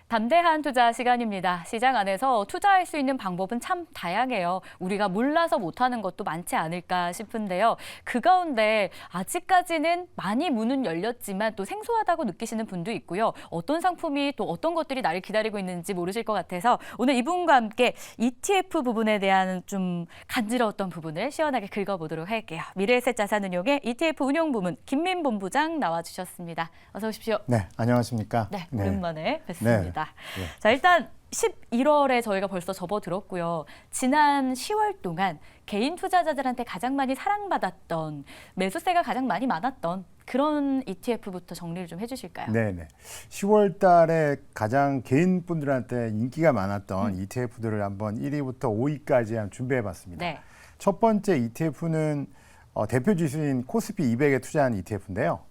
담대한 투자 시간입니다. 시장 안에서 투자할 수 있는 방법은 참 다양해요. 우리가 몰라서 못하는 것도 많지 않을까 싶은데요. 그 가운데 아직까지는 많이 문은 열렸지만 또 생소하다고 느끼시는 분도 있고요. 어떤 상품이 또 어떤 것들이 나를 기다리고 있는지 모르실 것 같아서 오늘 이분과 함께 ETF 부분에 대한 좀 간지러웠던 부분을 시원하게 긁어보도록 할게요. 미래에셋자산운용의 ETF 운용부문 김민 본부장 나와주셨습니다. 어서 오십시오. 네, 안녕하십니까? 네, 오랜만에 뵙습니다. 네. 자, 일단 11월에 저희가 벌써 접어들었고요. 지난 10월 동안 개인 투자자들한테 가장 많이 사랑받았던, 매수세가 가장 많이 많았던 그런 ETF부터 정리를 좀 해주실까요? 네. 10월 달에 가장 개인분들한테 인기가 많았던 ETF들을 한번 1위부터 5위까지 한번 준비해봤습니다. 네. 첫 번째 ETF는 대표 지수인 코스피 200에 투자한 ETF인데요.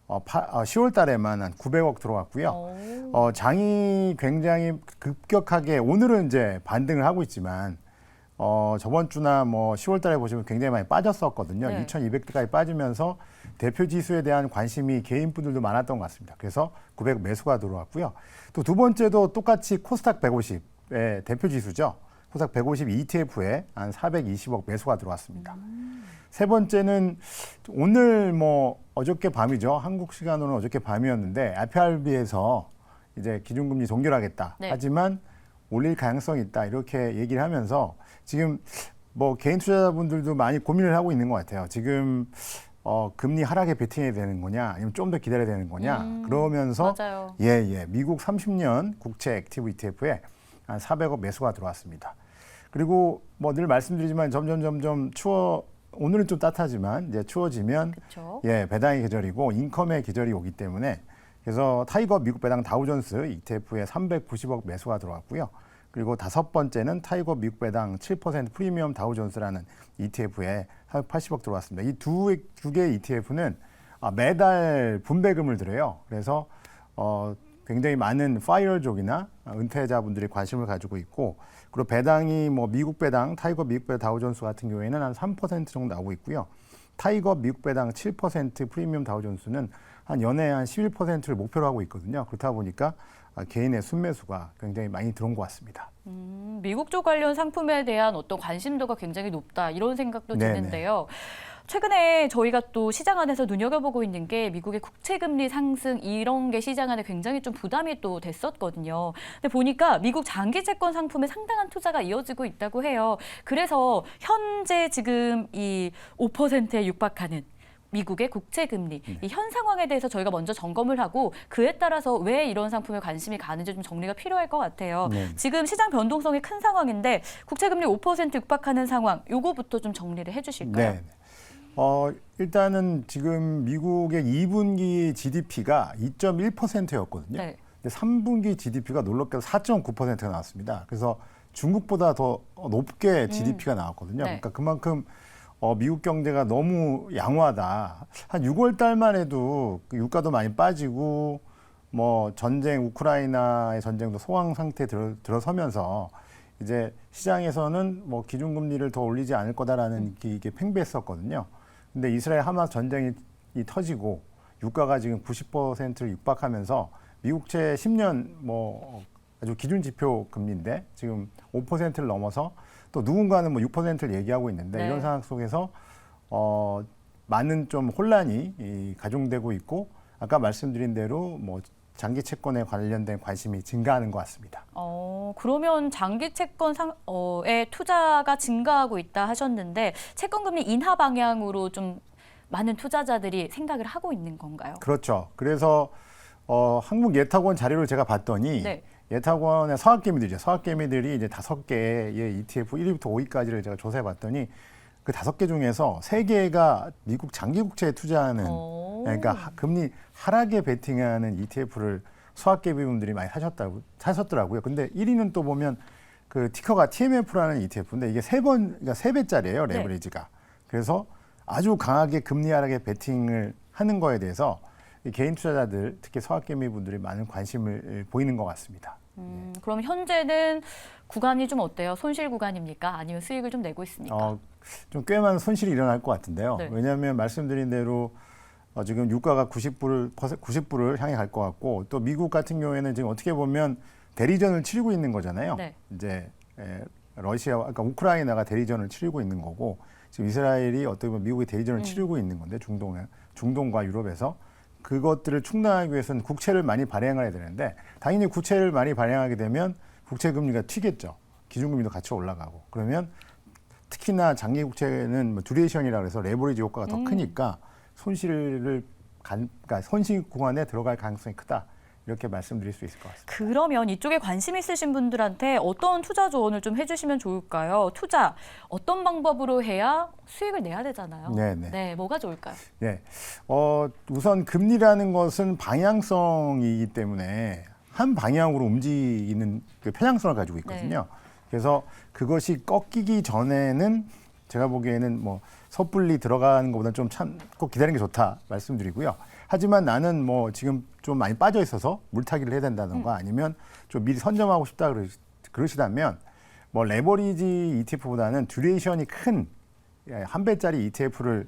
10월 달에만 한 900억 들어왔고요. 장이 굉장히 급격하게 오늘은 이제 반등을 하고 있지만 저번 주나 뭐 10월 달에 보시면 굉장히 많이 빠졌었거든요. 네. 2200대까지 빠지면서 대표 지수에 대한 관심이 개인분들도 많았던 것 같습니다. 그래서 900 매수가 들어왔고요. 또 두 번째도 똑같이 코스닥 150의 대표 지수죠. 코스닥 150 ETF에 한 420억 매수가 들어왔습니다. 세 번째는 오늘 뭐 어저께 밤이죠. 한국 시간으로는 어저께 밤이었는데 FRB에서 이제 기준금리 동결하겠다. 네. 하지만 올릴 가능성이 있다. 이렇게 얘기를 하면서 지금 뭐 개인 투자자분들도 많이 고민을 하고 있는 것 같아요. 지금 금리 하락에 베팅해야 되는 거냐, 아니면 좀 더 기다려야 되는 거냐. 그러면서 맞아요. 미국 30년 국채 액티브 ETF에 한 400억 매수가 들어왔습니다. 그리고 뭐 늘 말씀드리지만 점점 오늘은 좀 따뜻하지만 이제 추워지면 그쵸? 배당의 계절이고 인컴의 계절이 오기 때문에 그래서 타이거 미국 배당 다우존스 ETF에 390억 매수가 들어왔고요. 그리고 다섯 번째는 타이거 미국 배당 7% 프리미엄 다우존스라는 ETF에 480억 들어왔습니다. 이 두 개의 ETF는 매달 분배금을 들여요. 그래서 굉장히 많은 파이어족이나 은퇴자분들이 관심을 가지고 있고, 그리고 배당이 뭐 미국 배당, 타이거 미국 배당 다우존스 같은 경우에는 한 3% 정도 나오고 있고요. 타이거 미국 배당 7% 프리미엄 다우존스는 한 연에 한 11%를 목표로 하고 있거든요. 그렇다 보니까 개인의 순매수가 굉장히 많이 들어온 것 같습니다. 미국 쪽 관련 상품에 대한 어떤 관심도가 굉장히 높다 이런 생각도 네네. 드는데요. 최근에 저희가 또 시장 안에서 눈여겨보고 있는 게 미국의 국채금리 상승 이런 게 시장 안에 굉장히 좀 부담이 또 됐었거든요. 근데 보니까 미국 장기 채권 상품에 상당한 투자가 이어지고 있다고 해요. 그래서 현재 지금 이 5%에 육박하는 미국의 국채금리, 이 현 상황에 대해서 저희가 먼저 점검을 하고 그에 따라서 왜 이런 상품에 관심이 가는지 좀 정리가 필요할 것 같아요. 네. 지금 시장 변동성이 큰 상황인데 국채금리 5% 육박하는 상황, 요거부터 좀 정리를 해주실까요? 네. 일단은 지금 미국의 2분기 GDP가 2.1%였거든요. 네. 근데 3분기 GDP가 놀랍게도 4.9%가 나왔습니다. 그래서 중국보다 더 높게 GDP가 나왔거든요. 네. 그러니까 그만큼 미국 경제가 너무 양호하다. 한 6월 달만 해도 그 유가도 많이 빠지고 뭐 전쟁, 우크라이나의 전쟁도 소강 상태에 들어서면서 이제 시장에서는 뭐 기준금리를 더 올리지 않을 거다라는 이게 팽배했었거든요. 근데 이스라엘 하마스 전쟁이 터지고 유가가 지금 90%를 육박하면서 미국채 10년 뭐 아주 기준 지표 금리인데 지금 5%를 넘어서 또 누군가는 뭐 6%를 얘기하고 있는데 네. 이런 상황 속에서 많은 좀 혼란이 가중되고 있고 아까 말씀드린 대로 뭐 장기 채권에 관련된 관심이 증가하는 것 같습니다. 그러면 장기 채권에 투자가 증가하고 있다 하셨는데 채권금리 인하 방향으로 좀 많은 투자자들이 생각을 하고 있는 건가요? 그렇죠. 그래서 한국예탁원 자료를 제가 봤더니 네. 예탁원의 서학개미들이죠. 서학개미들이 이제 5개의 ETF 1위부터 5위까지를 제가 조사해 봤더니 그 5개 중에서 3개가 미국 장기 국채에 투자하는 그러니까 금리 하락에 베팅하는 ETF를 서학개미분들이 많이 사셨더라고요. 근데 1위는 또 보면 그 티커가 TMF라는 ETF인데 이게 그러니까 3배짜리예요, 레버리지가. 네. 그래서 아주 강하게 금리 하락에 베팅을 하는 거에 대해서 개인 투자자들, 특히 서학개미분들이 많은 관심을 보이는 것 같습니다. 그럼 현재는 구간이 좀 어때요? 손실 구간입니까? 아니면 수익을 좀 내고 있습니까? 좀 꽤 많은 손실이 일어날 것 같은데요. 네. 왜냐하면 말씀드린 대로 지금 유가가 90불을 향해 갈 것 같고 또 미국 같은 경우에는 지금 어떻게 보면 대리전을 치르고 있는 거잖아요. 네. 이제 러시아와 그러니까 우크라이나가 대리전을 치르고 있는 거고 지금 이스라엘이 어떻게 보면 미국이 대리전을 치르고 있는 건데 중동과 유럽에서 그것들을 충당하기 위해서는 국채를 많이 발행해야 되는데 당연히 국채를 많이 발행하게 되면 국채 금리가 튀겠죠. 기준금리도 같이 올라가고 그러면 특히나 장기 국채는 뭐 듀레이션이라고 해서 레버리지 효과가 더 크니까 그러니까 손실 구간에 들어갈 가능성이 크다. 이렇게 말씀드릴 수 있을 것 같습니다. 그러면 이쪽에 관심 있으신 분들한테 어떤 투자 조언을 좀 해주시면 좋을까요? 투자 어떤 방법으로 해야 수익을 내야 되잖아요. 네네. 네, 뭐가 좋을까요? 네, 우선 금리라는 것은 방향성이기 때문에 한 방향으로 움직이는 그 편향성을 가지고 있거든요. 그래서 그것이 꺾이기 전에는 제가 보기에는 뭐 섣불리 들어가는 것보다는 좀 참고 기다리는 게 좋다 말씀드리고요. 하지만 나는 뭐 지금 좀 많이 빠져 있어서 물타기를 해야 된다던가 아니면 좀 미리 선점하고 싶다 그러시다면 뭐 레버리지 ETF보다는 듀레이션이 큰 한 배짜리 ETF를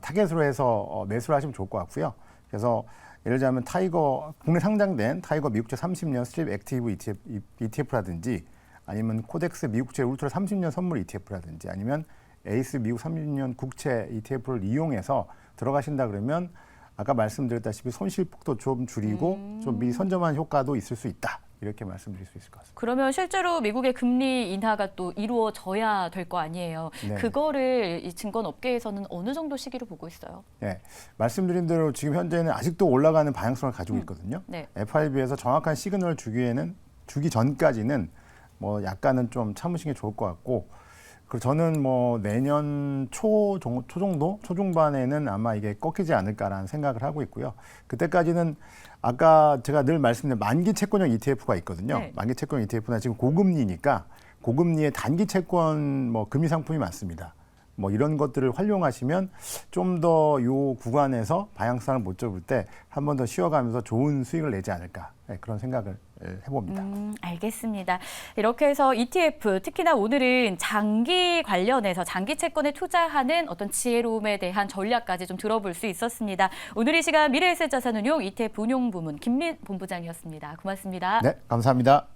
타겟으로 해서 매수를 하시면 좋을 것 같고요. 그래서 예를 들자면 타이거 국내 상장된 타이거 미국채 30년 스트립 액티브 ETF라든지 아니면 코덱스 미국채 울트라 30년 선물 ETF라든지 아니면 에이스 미국 30년 국채 ETF를 이용해서 들어가신다 그러면 아까 말씀드렸다시피 손실폭도 좀 줄이고 좀 미리 선점한 효과도 있을 수 있다. 이렇게 말씀드릴 수 있을 것 같습니다. 그러면 실제로 미국의 금리 인하가 또 이루어져야 될 거 아니에요. 네. 그거를 이 증권업계에서는 어느 정도 시기로 보고 있어요? 네, 말씀드린 대로 지금 현재는 아직도 올라가는 방향성을 가지고 있거든요. 네. FRB에서 정확한 시그널을 주기 전까지는 뭐 약간은 좀 참으시는 게 좋을 것 같고 그리고 저는 뭐 내년 초 정도 초중반에는 아마 이게 꺾이지 않을까라는 생각을 하고 있고요. 그때까지는 아까 제가 늘 말씀드린 만기 채권형 ETF가 있거든요. 네. 만기 채권 ETF나 지금 고금리니까 고금리의 단기 채권 뭐 금리 상품이 많습니다. 뭐 이런 것들을 활용하시면 좀 더 요 구간에서 방향성을 못 잡을 때 한 번 더 쉬어가면서 좋은 수익을 내지 않을까 그런 생각을 해봅니다. 알겠습니다. 이렇게 해서 ETF, 특히나 오늘은 장기 관련해서 장기 채권에 투자하는 어떤 지혜로움에 대한 전략까지 좀 들어볼 수 있었습니다. 오늘 이 시간 미래에셋자산운용 ETF 운용부문 김민 본부장이었습니다. 고맙습니다. 네, 감사합니다.